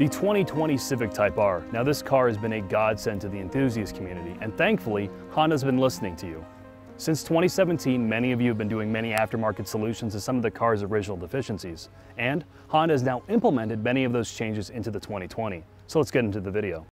The 2020 Civic Type R. Now this car has been a godsend to the enthusiast community, and thankfully, Honda's been listening to you. Since 2017, many of you have been doing many aftermarket solutions to some of the car's original deficiencies, and Honda has now implemented many of those changes into the 2020. So let's get into the video.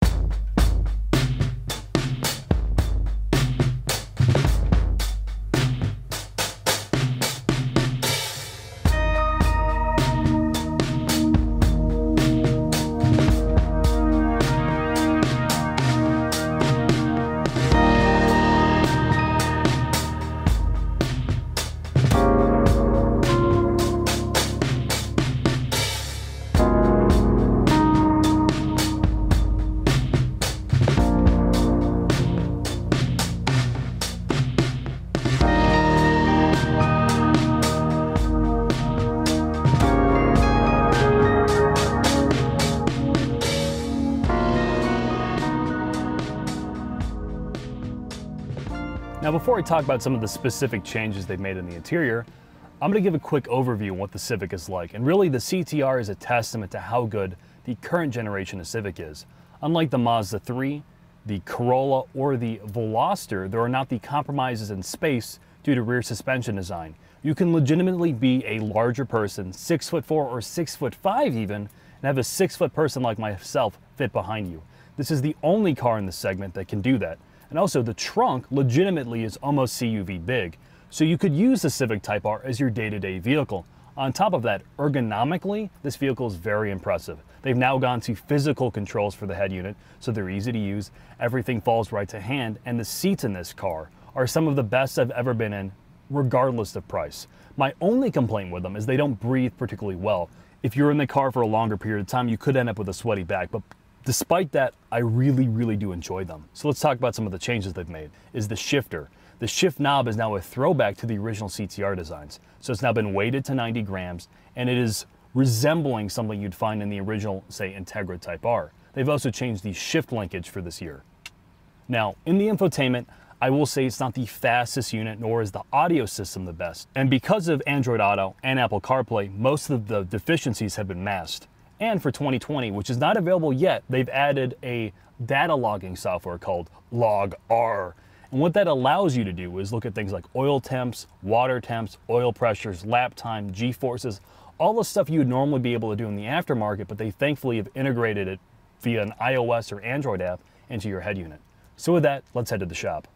Now, before I talk about some of the specific changes they've made in the interior, I'm going to give a quick overview on what the Civic is like. And really, the CTR is a testament to how good the current generation of Civic is. Unlike the Mazda 3, the Corolla, or the Veloster, there are not the compromises in space due to rear suspension design. You can legitimately be a larger person, 6'4" or 6'5" even, and have a 6-foot person like myself fit behind you. This is the only car in the segment that can do that. And also, the trunk legitimately is almost CUV big, so you could use the Civic Type R as your day-to-day vehicle. On top of that, ergonomically, this vehicle is very impressive. They've now gone to physical controls for the head unit, so they're easy to use, everything falls right to hand, and the seats in this car are some of the best I've ever been in, regardless of price. My only complaint with them is they don't breathe particularly well. If you're in the car for a longer period of time, you could end up with a sweaty back, but despite that, I really do enjoy them. So let's talk about some of the changes they've made. Is the shifter. The shift knob is now a throwback to the original CTR designs. So it's now been weighted to 90 grams, and it is resembling something you'd find in the original, say, Integra Type R. They've also changed the shift linkage for this year. Now, in the infotainment, I will say it's not the fastest unit, nor is the audio system the best. And because of Android Auto and Apple CarPlay, most of the deficiencies have been masked. And for 2020, which is not available yet, they've added a data logging software called Log R. And what that allows you to do is look at things like oil temps, water temps, oil pressures, lap time, G-forces, all the stuff you would normally be able to do in the aftermarket, but they thankfully have integrated it via an iOS or Android app into your head unit. So with that, let's head to the shop.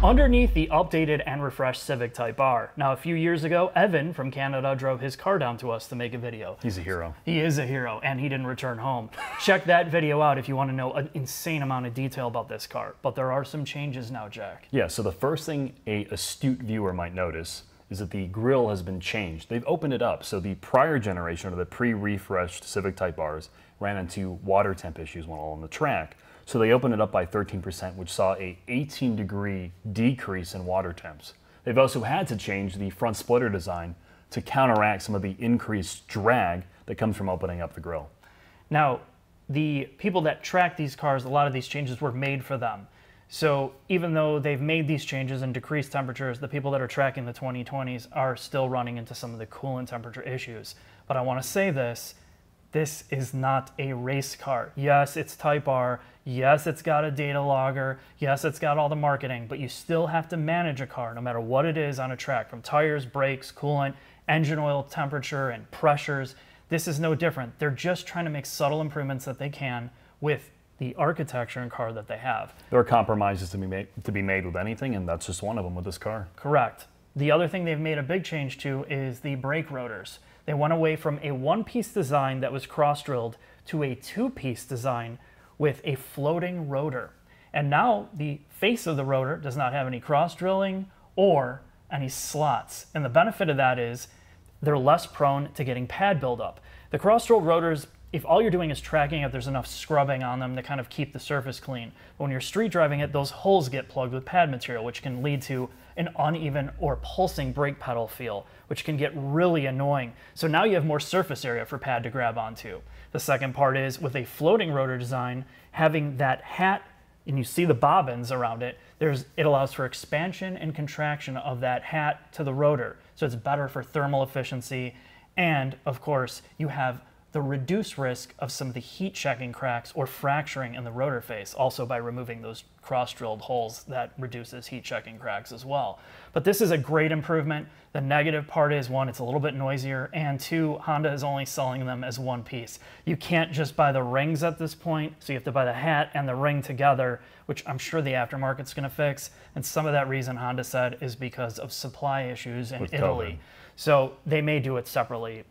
Underneath the updated and refreshed Civic Type R. Now, a few years ago, Evan from Canada drove his car down to us to make a video. He's a hero. He is a hero, and he didn't return home. Check that video out if you want to know an insane amount of detail about this car. But there are some changes now, Jack. Yeah, so the first thing a astute viewer might notice is that the grille has been changed. They've opened it up. So the prior generation, or the pre-refreshed Civic Type Rs, ran into water temp issues while on the track. So they opened it up by 13%, which saw a 18-degree decrease in water temps. They've also had to change the front splitter design to counteract some of the increased drag that comes from opening up the grille. Now, the people that track these cars, a lot of these changes were made for them. So even though they've made these changes and decreased temperatures, the people that are tracking the 2020s are still running into some of the coolant temperature issues. But I want to say this is not a race car. Yes, it's Type R. Yes, it's got a data logger. Yes, it's got all the marketing, but you still have to manage a car no matter what it is on a track, from tires, brakes, coolant, engine oil temperature, and pressures. This is no different. They're just trying to make subtle improvements that they can with the architecture and car that they have. There are compromises to be made with anything, and that's just one of them with this car. Correct. The other thing they've made a big change to is the brake rotors. They went away from a one-piece design that was cross-drilled to a two-piece design with a floating rotor. And now the face of the rotor does not have any cross-drilling or any slots. And the benefit of that is they're less prone to getting pad buildup. The cross-drilled rotors, if all you're doing is tracking it, there's enough scrubbing on them to kind of keep the surface clean. But when you're street driving it, those holes get plugged with pad material, which can lead to an uneven or pulsing brake pedal feel, which can get really annoying. So now you have more surface area for pad to grab onto. The second part is, with a floating rotor design, having that hat, and you see the bobbins around it, it allows for expansion and contraction of that hat to the rotor. So it's better for thermal efficiency And of course, you have the reduced risk of some of the heat checking cracks or fracturing in the rotor face, also by removing those cross-drilled holes that reduces heat checking cracks as well. But this is a great improvement. The negative part is, one, it's a little bit noisier, and two, Honda is only selling them as one piece. You can't just buy the rings at this point, so you have to buy the hat and the ring together, which I'm sure the aftermarket's going to fix. And some of that reason, Honda said, is because of supply issues in Italy. COVID. So they may do it separately,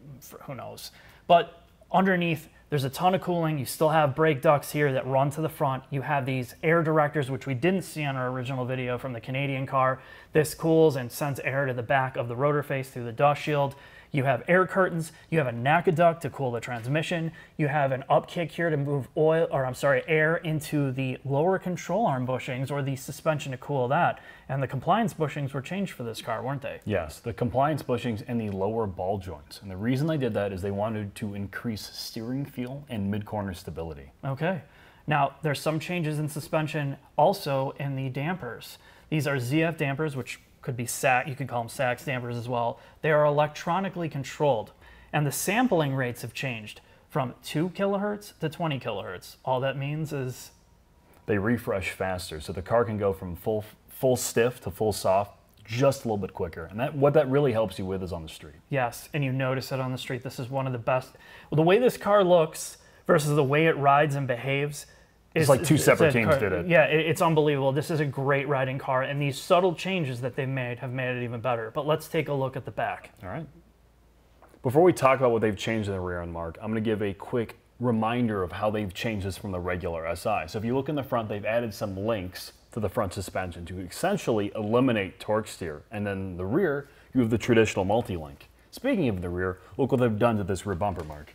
who knows. But underneath, there's a ton of cooling. You still have brake ducts here that run to the front. You have these air directors, which we didn't see on our original video from the Canadian car. This cools and sends air to the back of the rotor face through the dust shield. You have air curtains. You have a NACA duct to cool the transmission. You have an upkick here to move air into the lower control arm bushings or the suspension to cool that. And the compliance bushings were changed for this car, weren't they? Yes, the compliance bushings and the lower ball joints. And the reason they did that is they wanted to increase steering feel and mid-corner stability. Okay. Now, there's some changes in suspension also in the dampers. These are ZF dampers, which could be you could call them SAX dampers as well. They are electronically controlled, and the sampling rates have changed from 2 kilohertz to 20 kilohertz. All that means is they refresh faster, so the car can go from full stiff to full soft just a little bit quicker. And what that really helps you with is on the street. Yes, and you notice it on the street. This is one of the best. Well, the way this car looks versus the way it rides and behaves, it's like two separate teams did it. Yeah, it's unbelievable. This is a great riding car, and these subtle changes that they've made have made it even better. But let's take a look at the back. All right. Before we talk about what they've changed in the rear end, Mark, I'm going to give a quick reminder of how they've changed this from the regular SI. So if you look in the front, they've added some links to the front suspension to essentially eliminate torque steer. And then the rear, you have the traditional multi-link. Speaking of the rear, look what they've done to this rear bumper, Mark.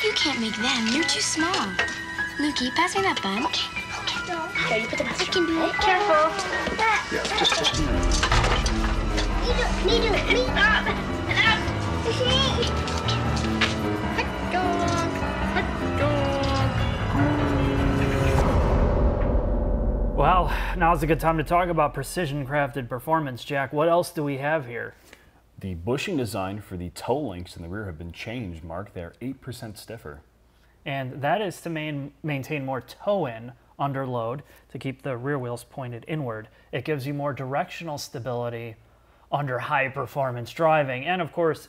You can't make them. You're too small. Lukey, pass me that bun. Okay. Here, you put the I can do it. Careful. Yeah, just a minute. Well, now's a good time to talk about precision crafted performance, Jack. What else do we have here? The bushing design for the toe links in the rear have been changed, Mark. They're 8% stiffer. And that is to maintain more toe-in under load to keep the rear wheels pointed inward. It gives you more directional stability under high performance driving. And of course,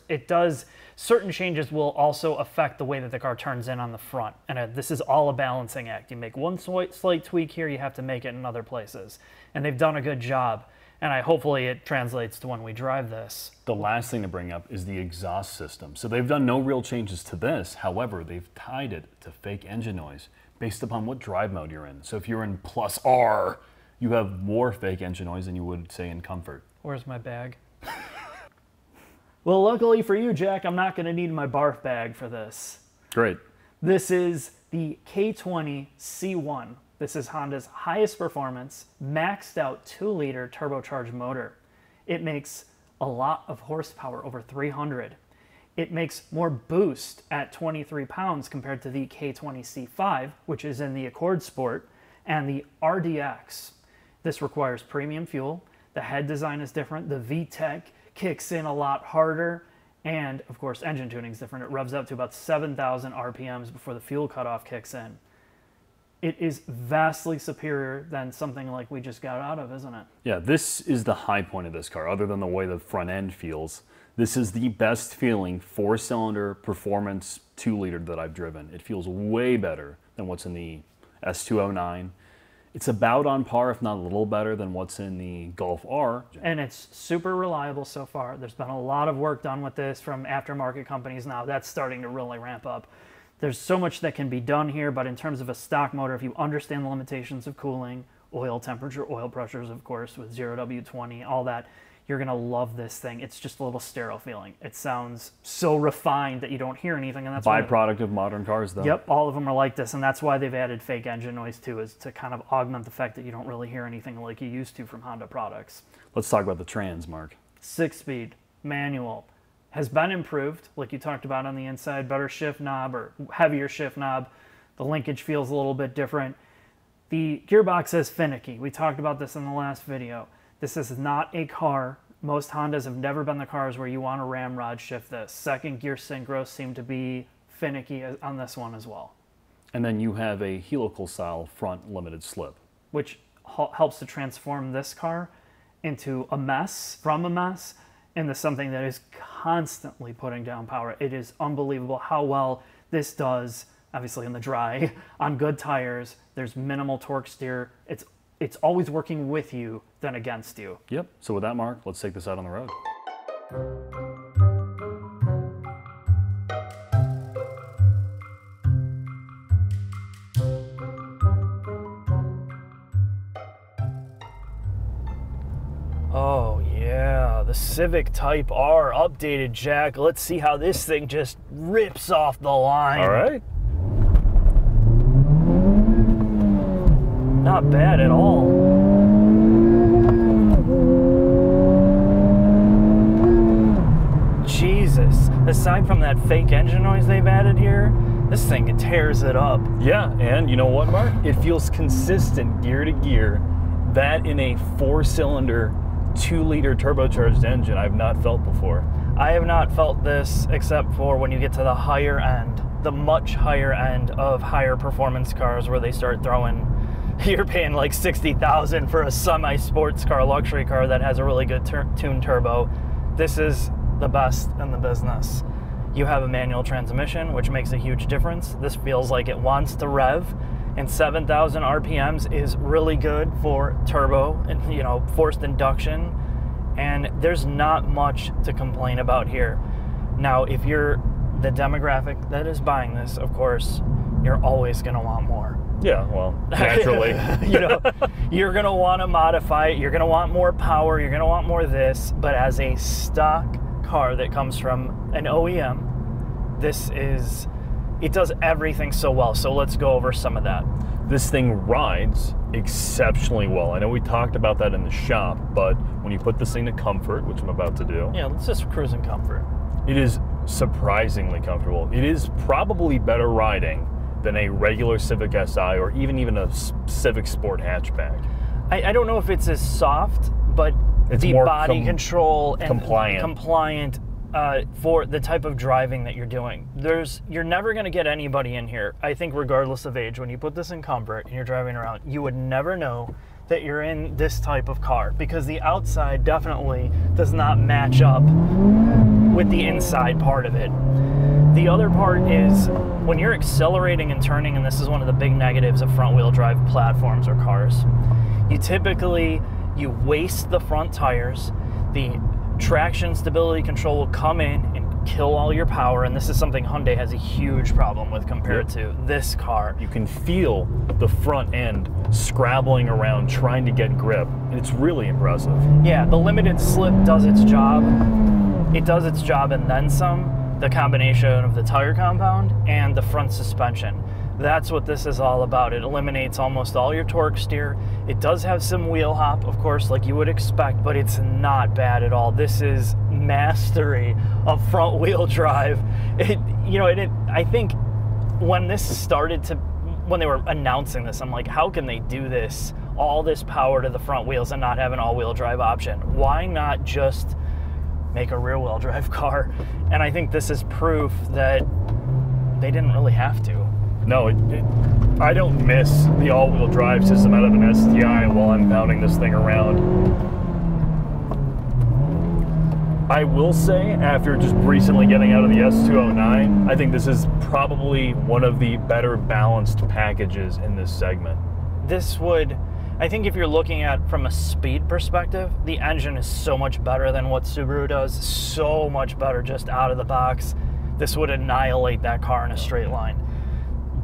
certain changes will also affect the way that the car turns in on the front. And this is all a balancing act. You make one slight tweak here, you have to make it in other places. And they've done a good job. And hopefully it translates to when we drive this. The last thing to bring up is the exhaust system. So they've done no real changes to this. However, they've tied it to fake engine noise based upon what drive mode you're in. So if you're in plus R, you have more fake engine noise than you would, say, in comfort. Where's my bag? Well, luckily for you, Jack, I'm not going to need my barf bag for this. Great. This is the K20 C1. This is Honda's highest performance, maxed out 2-liter turbocharged motor. It makes a lot of horsepower, over 300. It makes more boost at 23 pounds compared to the K20 C5, which is in the Accord Sport, and the RDX. This requires premium fuel. The head design is different. The VTEC kicks in a lot harder. And of course, engine tuning is different. It revs up to about 7,000 RPMs before the fuel cutoff kicks in. It is vastly superior than something like we just got out of, isn't it? Yeah, this is the high point of this car, other than the way the front end feels. This is the best feeling 4-cylinder performance 2-liter that I've driven. It feels way better than what's in the S209. It's about on par, if not a little better, than what's in the Golf R. And it's super reliable so far. There's been a lot of work done with this from aftermarket companies now. That's starting to really ramp up. There's so much that can be done here, but in terms of a stock motor, if you understand the limitations of cooling, oil temperature, oil pressures, of course, with 0W20, all that, you're going to love this thing. It's just a little sterile feeling. It sounds so refined that you don't hear anything. And that's byproduct of modern cars, though. Yep, all of them are like this, and that's why they've added fake engine noise, too, is to kind of augment the fact that you don't really hear anything like you used to from Honda products. Let's talk about the trans, Mark. 6-speed, manual. Has been improved, like you talked about on the inside, better shift knob or heavier shift knob. The linkage feels a little bit different. The gearbox is finicky. We talked about this in the last video. This is not a car. Most Hondas have never been the cars where you want to ramrod shift this. Second gear synchros seem to be finicky on this one as well. And then you have a helical style front limited slip, which helps to transform this car into a mess, from a mess, into something that is constantly putting down power. It is unbelievable how well this does, obviously in the dry, on good tires. There's minimal torque steer. It's always working with you than against you. Yep. So with that, Mark, let's take this out on the road. Oh yeah, the Civic Type R updated, Jack. Let's see how this thing just rips off the line. All right. Not bad at all. Jesus. Aside from that fake engine noise they've added here, this thing tears it up. Yeah, and you know what, Mark? It feels consistent gear to gear. That in a 4-cylinder, 2-liter turbocharged engine I've not felt before. I have not felt this except for when you get to the higher end, the much higher end of higher performance cars where they start throwing, you're paying like $60,000 for a semi-sports car, luxury car that has a really good tuned turbo. This is the best in the business. You have a manual transmission, which makes a huge difference. This feels like it wants to rev, and 7,000 RPMs is really good for turbo and, you know, forced induction. And there's not much to complain about here. Now, if you're the demographic that is buying this, of course, you're always going to want more. Yeah, well, naturally. You know, you're going to want to modify it. You're going to want more power. You're going to want more this. But as a stock car that comes from an OEM, it does everything so well. So let's go over some of that. This thing rides exceptionally well. I know we talked about that in the shop, but when you put this thing to comfort, which I'm about to do. Yeah, let's just cruise in comfort. It is surprisingly comfortable. It is probably better riding than a regular Civic Si or even a Civic Sport hatchback. I don't know if it's as soft, but it's the more body control and compliant for the type of driving that you're doing. You're never going to get anybody in here, I think, regardless of age, when you put this in comfort and you're driving around, you would never know that you're in this type of car because the outside definitely does not match up with the inside part of it. The other part is when you're accelerating and turning, and this is one of the big negatives of front-wheel drive platforms or cars, you waste the front tires, the traction stability control will come in and kill all your power, and this is something Hyundai has a huge problem with compared to this car. You can feel the front end scrabbling around trying to get grip, and it's really impressive. Yeah, the limited slip does its job. It does its job and then some. The combination of the tire compound and the front suspension. That's what this is all about. It eliminates almost all your torque steer. It does have some wheel hop, of course, like you would expect, but it's not bad at all. This is mastery of front wheel drive. I think when they were announcing this, I'm like, how can they do this? All this power to the front wheels and not have an all-wheel drive option. Why not just make a rear-wheel drive car? And I think this is proof that they didn't really have to. No, I don't miss the all-wheel drive system out of an STI while I'm pounding this thing around. I will say, after just recently getting out of the S209, I think this is probably one of the better balanced packages in this segment. I think if you're looking at from a speed perspective, the engine is so much better than what Subaru does, so much better just out of the box. This would annihilate that car in a straight line.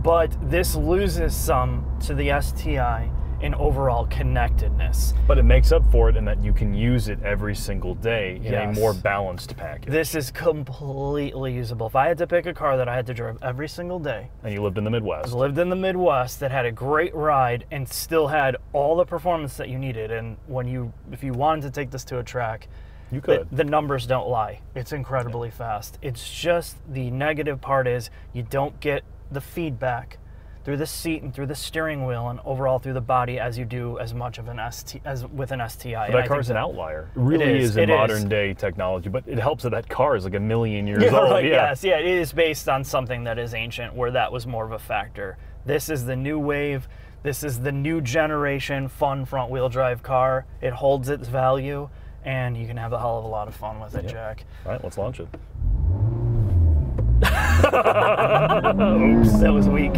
But this loses some to the STI in overall connectedness. But it makes up for it in that you can use it every single day in Yes. a more balanced package. This is completely usable. If I had to pick a car that I had to drive every single day, And you lived in the Midwest. that had a great ride and still had all the performance that you needed, and if you wanted to take this to a track, You could. the numbers don't lie. It's incredibly fast. It's just the negative part is you don't get the feedback through the seat and through the steering wheel and overall through the body as you do as much of an as with an STI. But that car's an outlier. It really is in modern day technology, but it helps that that car is like 1,000,000 years old. Right, yes, yeah, it is based on something that is ancient where that was more of a factor. This is the new wave. This is the new generation fun front wheel drive car. It holds its value and you can have a hell of a lot of fun with it, Jack. All right, let's launch it. Oops, that was weak.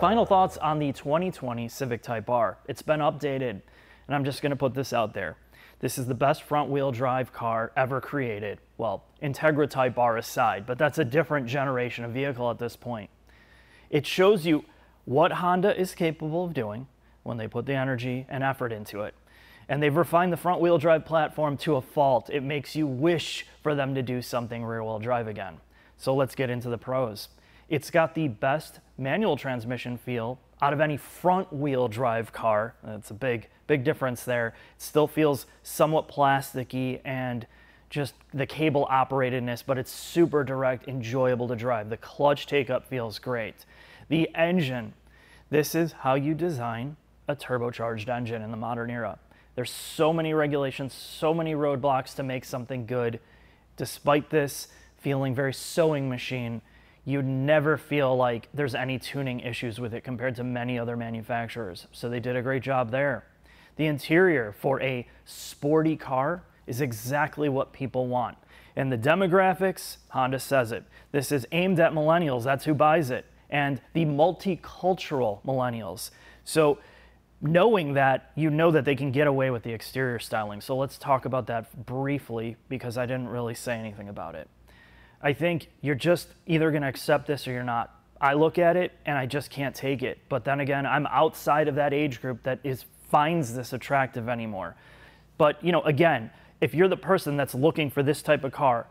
Final thoughts on the 2020 Civic Type R. It's been updated, and I'm just going to put this out there. This is the best front-wheel drive car ever created. Well, Integra Type R aside, but that's a different generation of vehicle at this point. It shows you what Honda is capable of doing when they put the energy and effort into it. And they've refined the front-wheel drive platform to a fault. It makes you wish for them to do something rear-wheel drive again. So let's get into the pros. It's got the best manual transmission feel out of any front-wheel drive car. That's a big difference there. It still feels somewhat plasticky and just the cable operatedness, but it's super direct, enjoyable to drive. The clutch take-up feels great. The engine, this is how you design a turbocharged engine in the modern era. There's so many regulations, so many roadblocks to make something good. Despite this feeling very sewing machine, you'd never feel like there's any tuning issues with it compared to many other manufacturers. So they did a great job there. The interior for a sporty car is exactly what people want. And the demographics, Honda says it. This is aimed at millennials, that's who buys it. And the multicultural millennials. So knowing that, you know that they can get away with the exterior styling. So let's talk about that briefly because I didn't really say anything about it. I think you're just either going to accept this or you're not. I look at it and I just can't take it. But then again, I'm outside of that age group that finds this attractive anymore. But, you know, again, if you're the person that's looking for this type of car,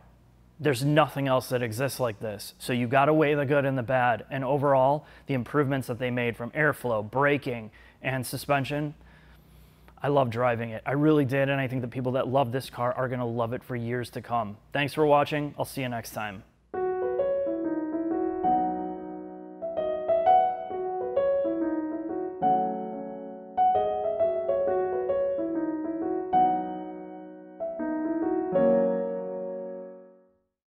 there's nothing else that exists like this. So you got to weigh the good and the bad. And overall, the improvements that they made from airflow, braking, and suspension, I love driving it. I really did, and I think the people that love this car are going to love it for years to come. Thanks for watching. I'll see you next time.